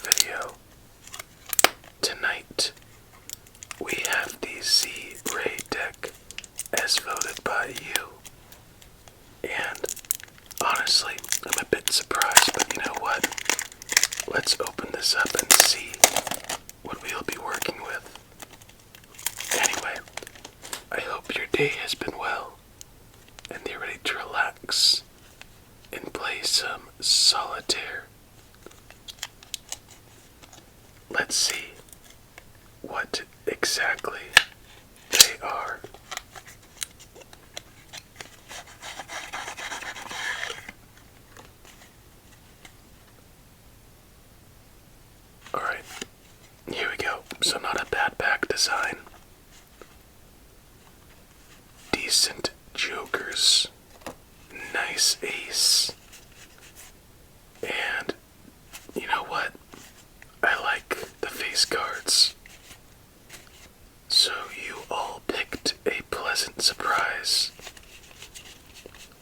video. Tonight, we have the Z-Ray deck as voted by you. And honestly, I'm a bit surprised, but you know what? Let's open this up and see what we'll be working with. Anyway, I hope your day has been well, and you're ready to relax and play some Solitaire. Let's see what exactly they are. Alright, here we go. So not a bad back design. Decent jokers. Nice ace. And you know what? I like the face cards. So you all picked a pleasant surprise.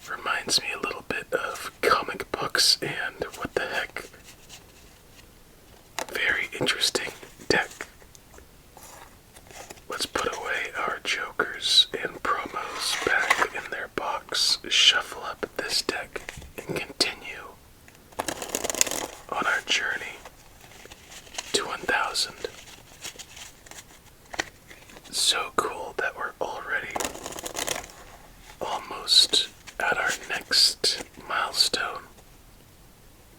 Reminds me a little bit of comic books and what the heck. Very interesting deck. Let's put away our jokers and promos back in their box, shuffle up this deck, and continue on our journey to 1000. So cool that we're already almost at our next milestone.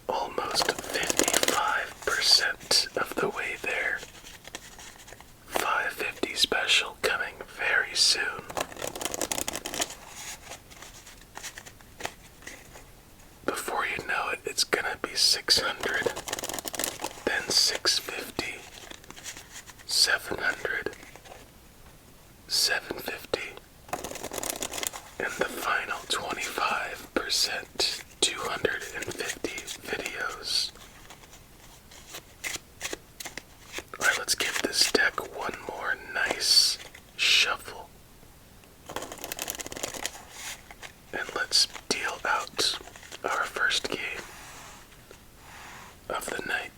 Almost 55% of the way there. 550 special coming very soon. Before you know it, it's gonna be 600, then 650, 700, 750, and the final 25%, 250 videos. Alright, let's give this deck one more nice shuffle. And let's deal out our first game of the night.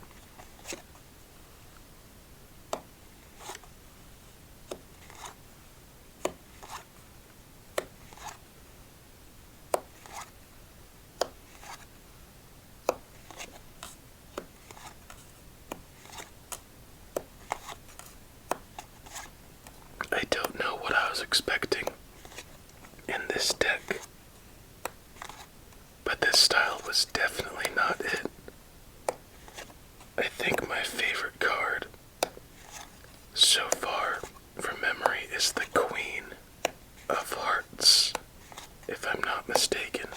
I don't know what I was expecting in this deck, but this style was definitely not it. I think my favorite card so far from memory is the Queen of Hearts, if I'm not mistaken.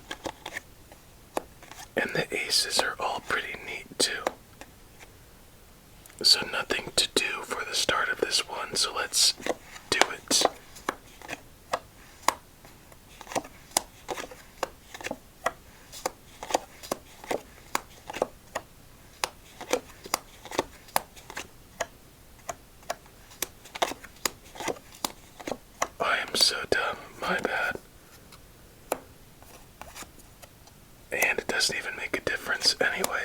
And the aces are all pretty neat too. So nothing to do for the start of this one, so let's do it. I am so dumb, my bad. And it doesn't even make a difference anyway.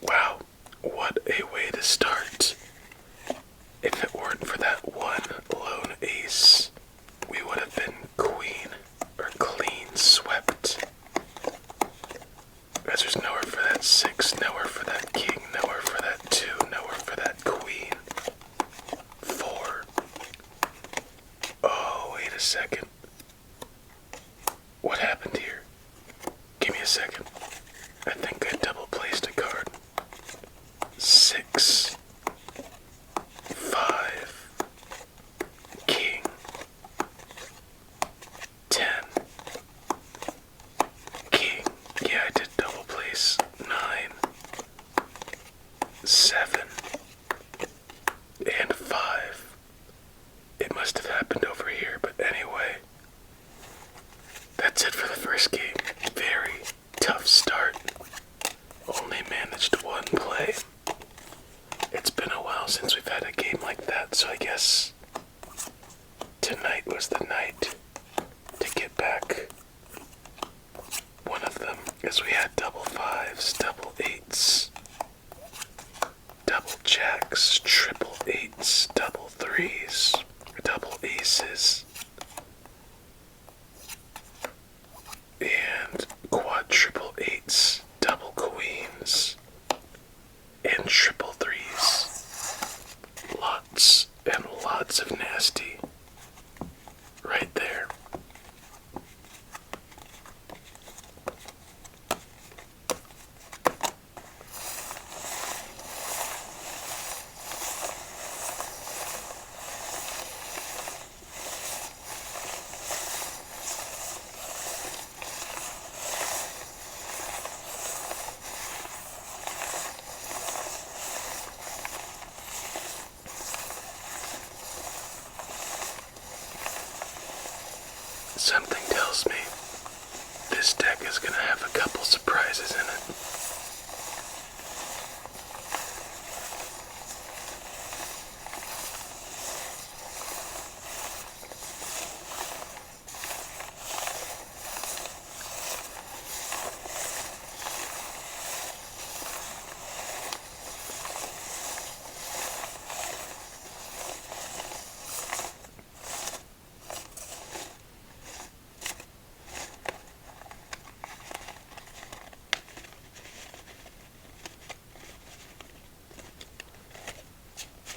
Wow, what a way to start. If it weren't for that one lone ace, we would have been queen or clean swept. As there's nowhere for that 6, nowhere for that king, nowhere for that 2, nowhere for that queen. 4. Oh, wait a second. What happened here? Give me a second. I think I double placed a card. 6, 5, king, 10, king. Yeah, I did double place. 9, 7, and 5. It must have happened over here, but anyway. That's it for the first game. Very tough start. Only managed one play. It's been a while since we've had a game like that, so I guess tonight was the night to get back back one of them, as we had double fives, double eights, double jacks, triple eights, double threes, double aces, and quadruple eights, double queens, and triple threes. Lots and lots of nasty right there. Something tells me this deck is going to have a couple surprises in it.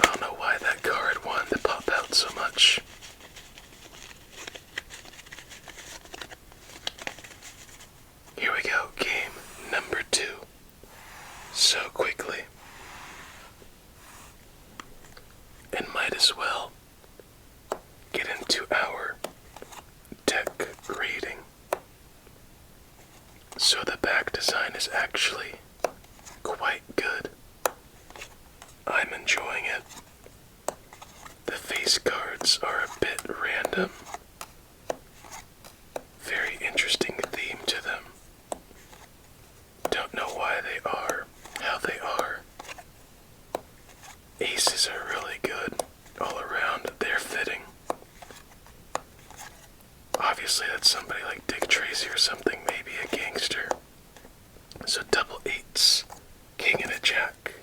I don't know why that card wanted to pop out so much. Here we go, game number 2. So quickly. And might as well get into our deck reading. So the back design is actually quite good. I'm enjoying it. The face cards are a bit random. Very interesting theme to them. Don't know why they are how they are. Aces are really good all around. They're fitting. Obviously that's somebody like Dick Tracy or something, maybe a gangster. So double eights, king and a jack.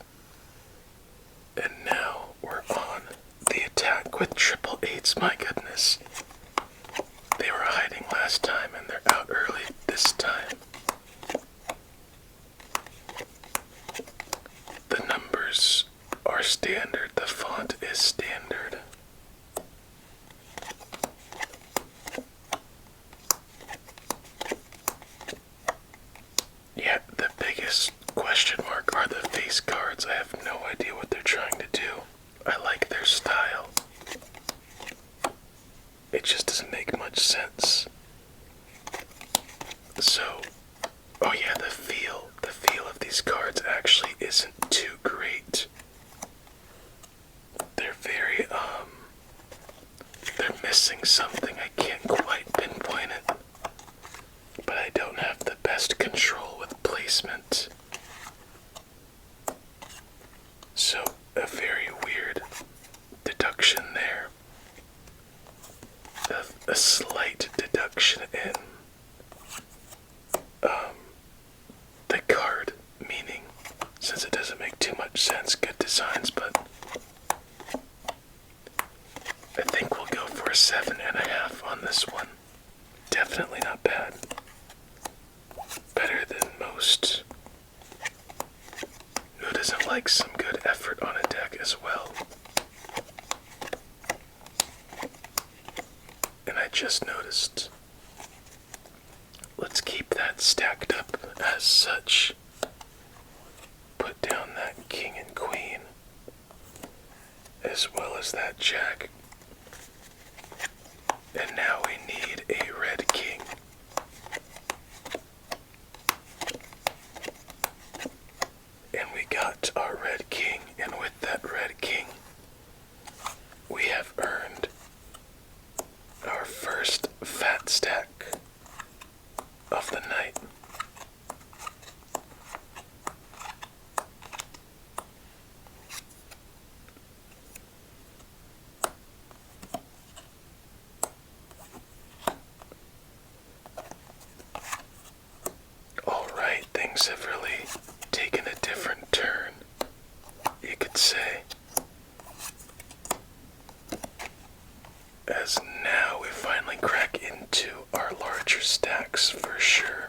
And now we're on the attack with triple eights. My goodness. They were hiding last time and they're out early this time. The numbers are standard. The font is standard. Yeah, the biggest question mark are the face cards. I have no idea what they're trying to do. I like their style. It just doesn't make much sense. So, oh yeah, the feel of these cards actually isn't too great. They're very, they're missing something. I can't quite pinpoint it. But I don't have the best control with placement. So, a very weird deduction there. A slight deduction in the card meaning, since it doesn't make too much sense. Good designs, but I think we'll go for a 7.5 on this one. Definitely not bad. Better than most. Who doesn't like some good effort on a deck as well? And I just noticed. Let's keep that stacked up as such. Put down that king and queen, as well as that jack. And now we need a red king. And we got our red king, and with that red king, we have earned our first fat stack of the night. I'd say. As now we finally crack into our larger stacks for sure.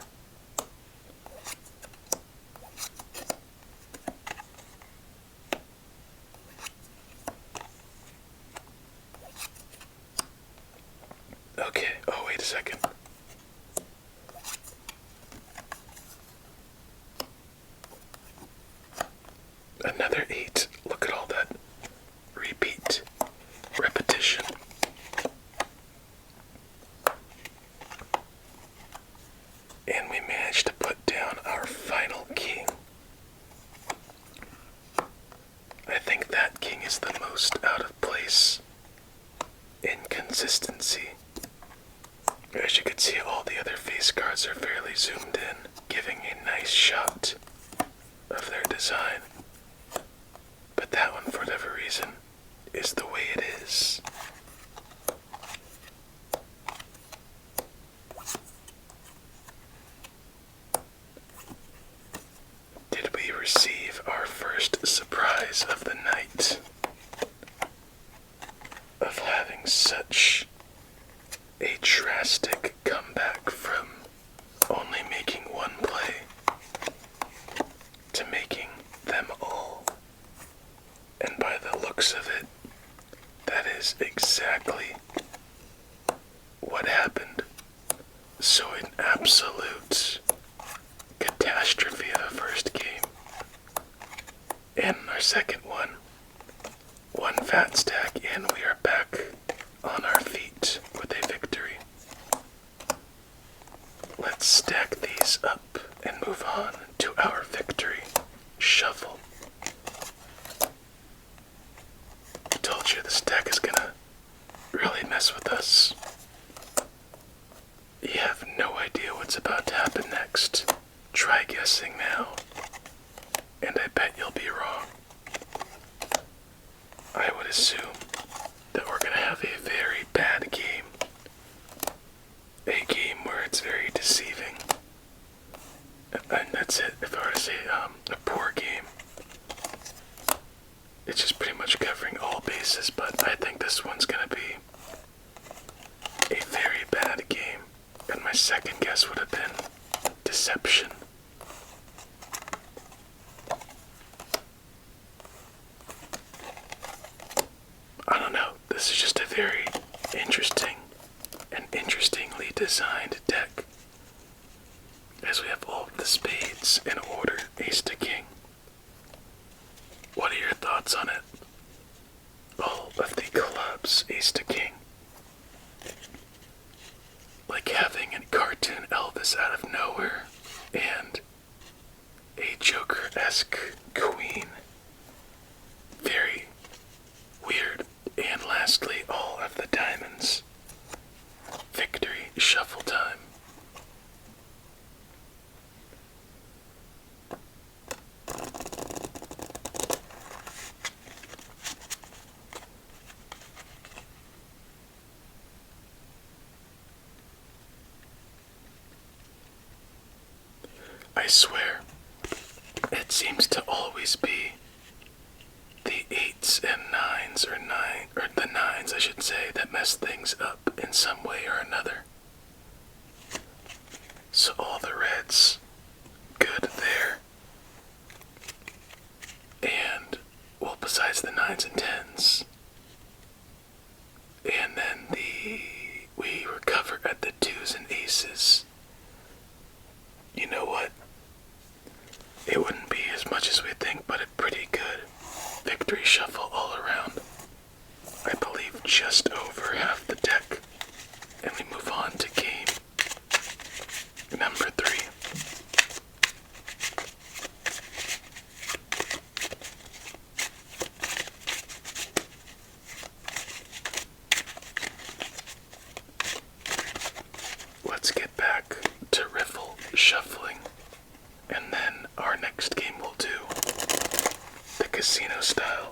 Okay, oh wait a second. Another 8. Look at all that repeat, repetition. And we managed to put down our final king. I think that king is the most out of place in consistency. As you can see, all the other face cards are fairly zoomed in, giving a nice shot of their design. But that one, for whatever reason, is the way it is. Did we receive our first surprise of the night of having such a drastic comeback from only making one play to making them all? And by the looks of it, that is exactly what happened. So an absolute catastrophe of the first game. And our second one fat stack, and we are back on our feet with a victory. Let's stack these up and move on to our victory shuffle. I told you this deck is gonna really mess with us. You have no idea what's about to happen next. Try guessing now, and I bet you'll be wrong. I would assume that we're gonna have a very bad game. A game where it's very deceiving. And that's it. If I were to say a poor game, it's just pretty much covering all bases, but I think this one's gonna be a very bad game. And my second guess would have been deception. I don't know, this is just a very interesting and interestingly designed deck. As we have all of the spades in order, ace to king. What are your thoughts on it? All of the clubs, ace to king. Like having a cartoon Elvis out of nowhere and a Joker-esque queen. Very weird. And lastly, all of the diamonds. Victory shuffle time. I swear, it seems to always be the 8s and 9s, or the 9s I should say, that mess things up in some way or another. So all the reds, good there. And, well, besides the 9s and 10s. And then we recover at the 2s and aces. You know what? It wouldn't be as much as we think, but a pretty good victory shuffle all around. I believe just over half the deck. And we move on to game number 3. Let's get back to riffle shuffling. And then our next game we'll do the casino style.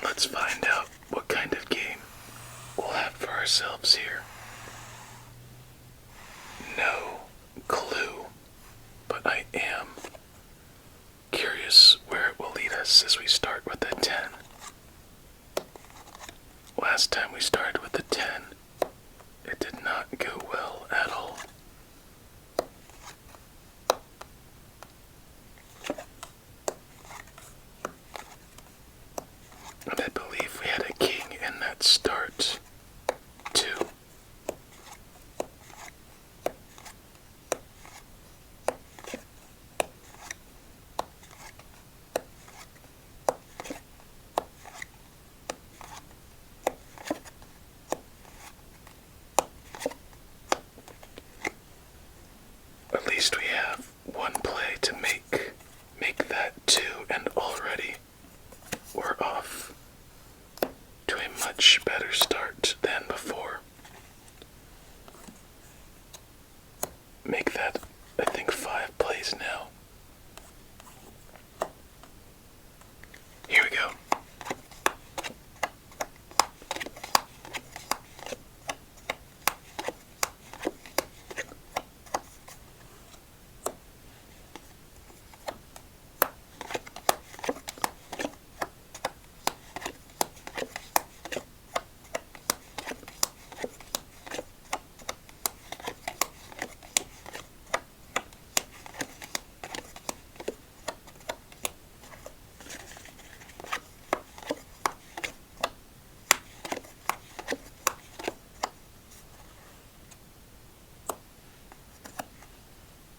let's find out what kind of game we'll have for ourselves here. No clue, but I am curious where it will lead us as we start with a 10. Last time we started with a 10, it did not go well at all. And I believe we had a king in that start, too. At least we have one play to make that 2, and already we're off to a much better start than before. Make that, I think, 5 plays now. Here we go.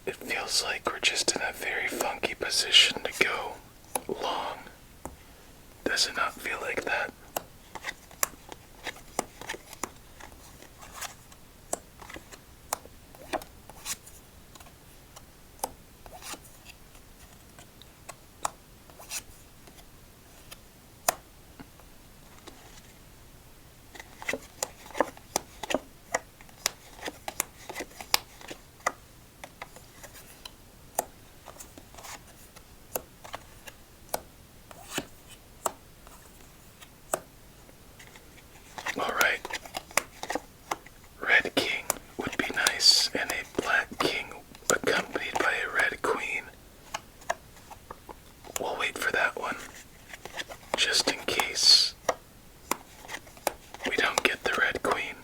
It feels like we're just in a very funky position to go long. Does it not feel like that? Alright. Red king would be nice, and a black king accompanied by a red queen. We'll wait for that one, just in case we don't get the red queen.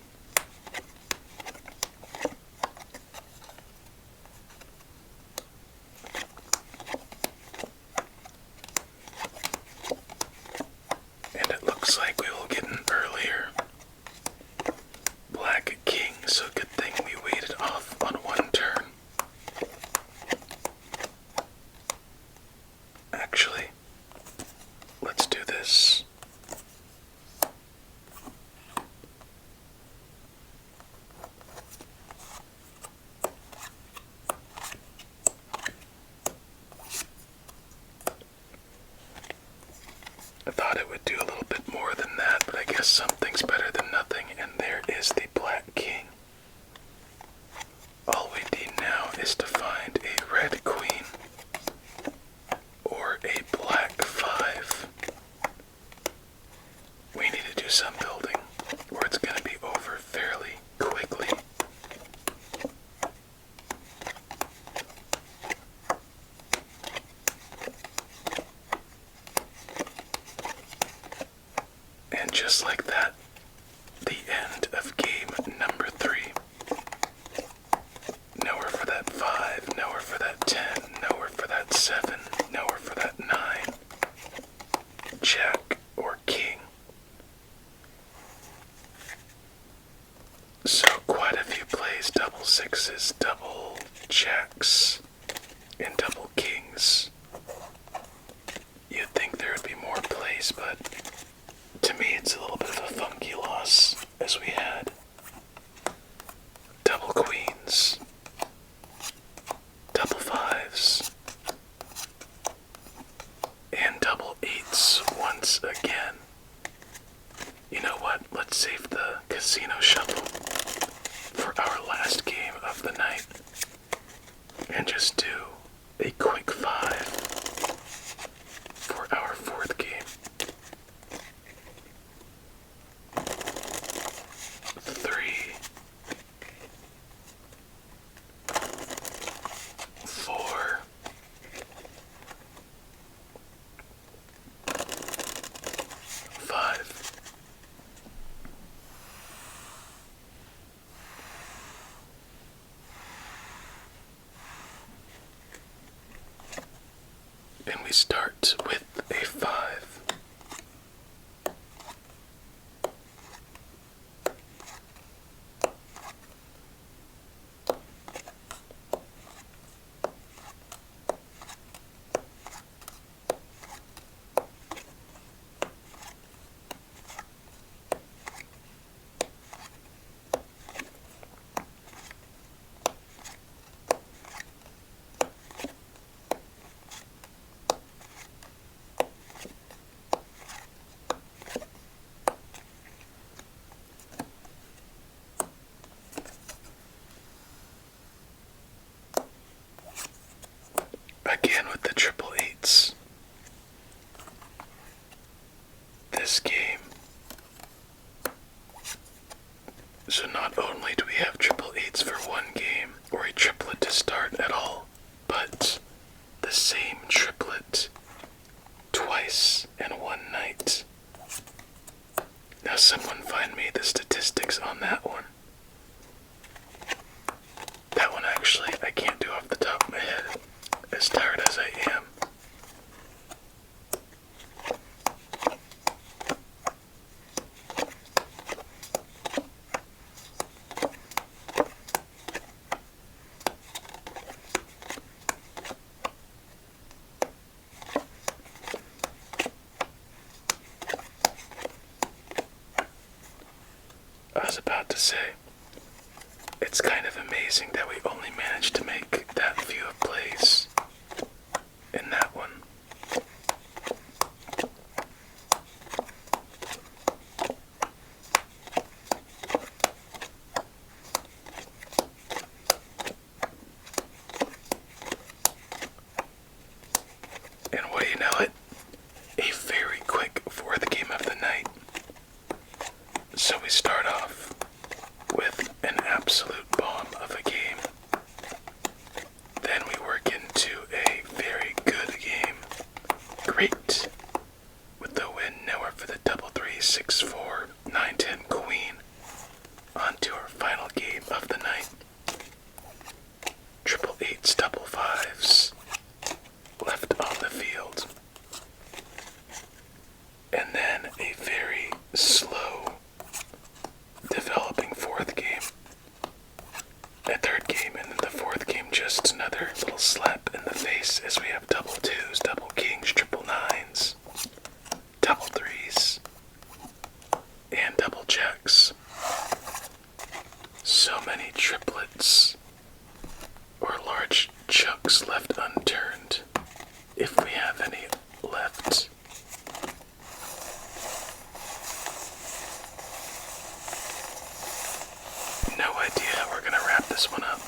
And it looks like we will get an earlier black king, so good thing we waited off on one turn. Actually, let's do this. I thought it would do a little bit more than that, but I guess something's better than nothing, and there is the black king. All we need now is to find a red queen or a black 5. We need to do some building, or it's going to be over fairly quickly. And just like that, the end of game number 3. Nowhere for that 5, nowhere for that 10, nowhere for that 7, nowhere for that 9. Jack or king. So quite a few plays, double 6s, double jacks, and double kings. You'd think there would be more plays, but to me it's a little bit of a funky loss, as we had double queens, double 5s, and double 8s once again. You know what? Let's save the casino shuffle for our last game of the night and just do a quick 5 for our 4th game. start with a 5. Again with the triple eights. This game. So not only do we have triple eights for one game, or a triplet to start at all, but the same triplet twice in one night. Now someone find me the statistics on that one. That one actually I can't do off the top of my head, as tired as I am. I was about to say, it's kind of amazing that we only managed to make that few of plays in that one. And what do you know it? A very quick fourth game of the night. So we start off with an absolute bomb of a game. Then we work into a very good game. Great. With the win nowhere for the double 3, 6, 4, 9, 10 queen. On to our final game of the night. Triple eights, double 5s left on the field. And then a very slow developing fourth game. A third game, and then the fourth game just another little slap in the face as we have double 2s, double kings, triple 9s, double 3s, and double jacks. So many triplets or large chunks left unturned, if we have any left. No idea how we're gonna wrap this one up.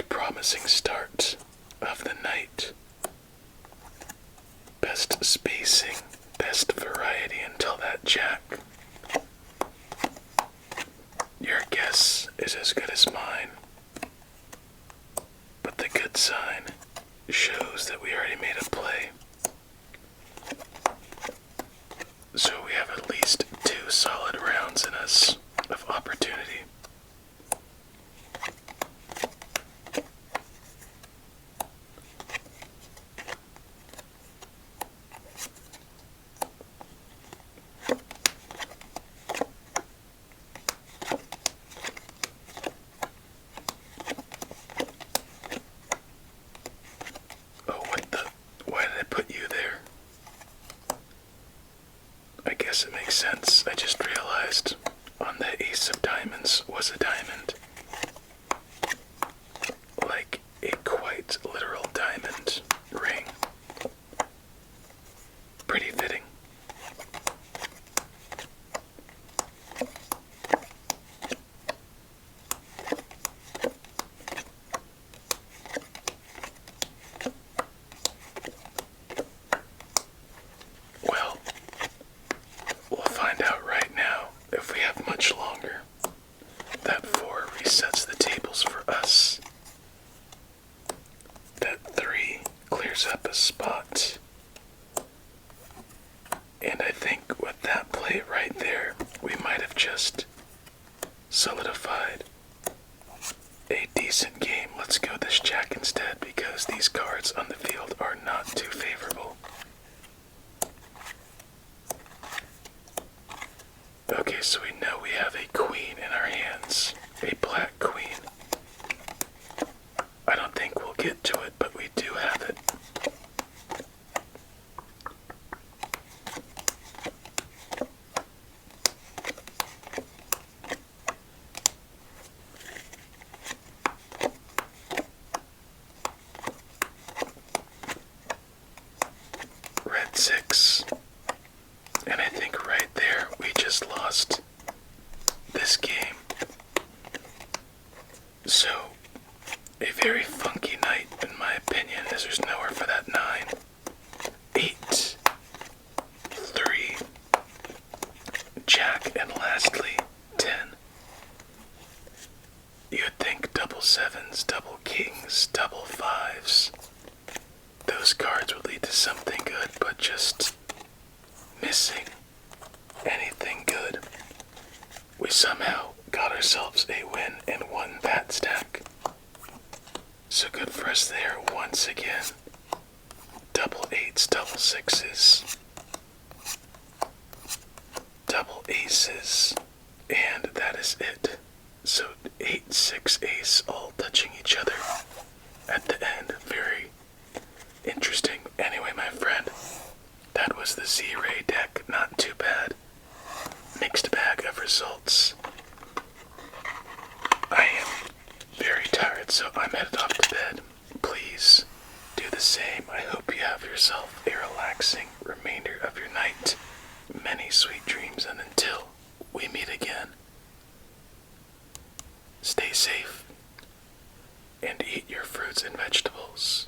promising start of the night. Best spacing, best variety until that jack. Your guess is as good as mine, but the good sign shows that we already made a play. So we have at least 2 solid rounds in us of opportunity. Oh, what the? Why did I put you there? I guess it makes sense. I just realized on the ace of diamonds was a diamond. Like a quite literal diamond ring. Pretty fitting. Well, we'll find out right now if we have much longer. That 4 resets the tables for us. That 3 clears up a spot. And I think with that play right there, we might have just solidified a decent game. Let's go this jack instead because these cards on the field are not too favorable. Okay, so we know we have a queen in our hands. A black queen. I don't think we'll get to it, but we do have it. Red 6. And I think right there we just lost this game. So, a very funky night in my opinion, as there's nowhere for that 9. 8. 3. Jack, and lastly, 10. You'd think double 7s, double kings, double 5s. Those cards would lead to something good, but just missing anything good. We somehow got ourselves a win and won that stack. So good for us there once again. Double 8s, double 6s, double aces, and that is it. So 8, 6, ace all touching each other at the end. Very interesting. Anyway, my friend, that was the Z-Ray deck. Not too bad. Mixed bag of results. I am very tired, so I'm headed off to bed. Please do the same. I hope you have yourself a relaxing remainder of your night. Many sweet dreams, and until we meet again, stay safe and eat your fruits and vegetables.